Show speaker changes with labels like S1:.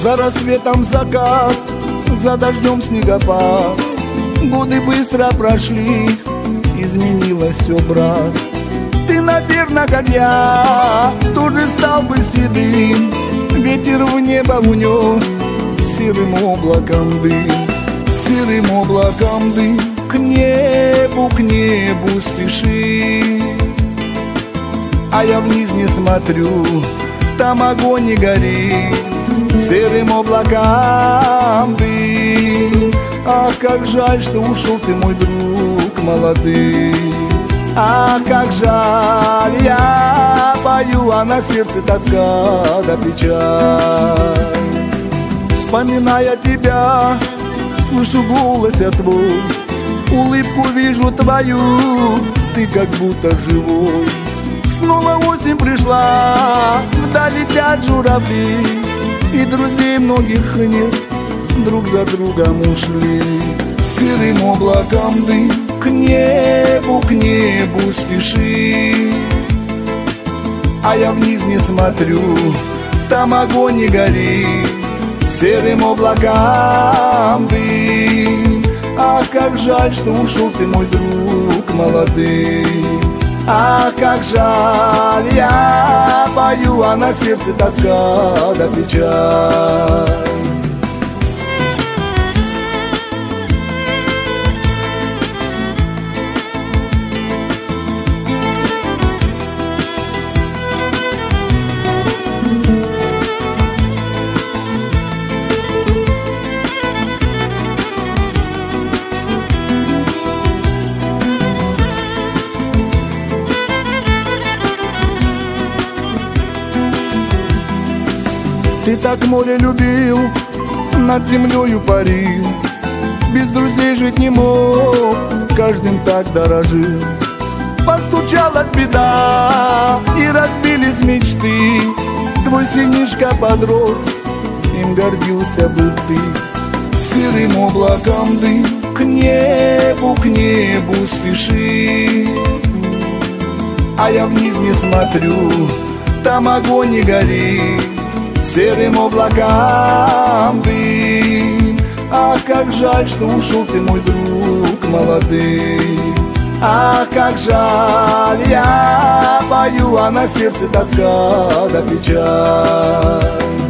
S1: За рассветом закат, за дождем снегопад. Годы быстро прошли, изменилось все, брат. Ты, наверное, как я, тоже стал бы седым. Ветер в небо унес серым облаком дым. Серым облаком дым к небу спеши. А я вниз не смотрю, там огонь не горит. Серым облакам дым. Ах, как жаль, что ушел ты, мой друг молодый. Ах, как жаль, я пою, а на сердце тоска да печаль. Вспоминая тебя, слышу голос твой, улыбку вижу твою, ты как будто живой. Снова осень пришла, вдаль летят журавли, и друзей многих нет, друг за другом ушли. Серым облаком дым к небу спеши. А я вниз не смотрю, там огонь не горит. Серым облакам дым. Ах, как жаль, что ушел ты, мой друг молодый. Ах, как жаль, я пою, а на сердце тоска да печаль. Ты так море любил, над землею парил, без друзей жить не мог, каждым так дорожил. Постучалась беда, и разбились мечты. Твой сынишка подрос, им гордился бы ты. Серым облаком дым к небу спеши. А я вниз не смотрю, там огонь не горит. Серым облакам дым. Ах, как жаль, что ушел ты, мой друг молодый. Ах, как жаль, я пою, а на сердце тоска да печаль.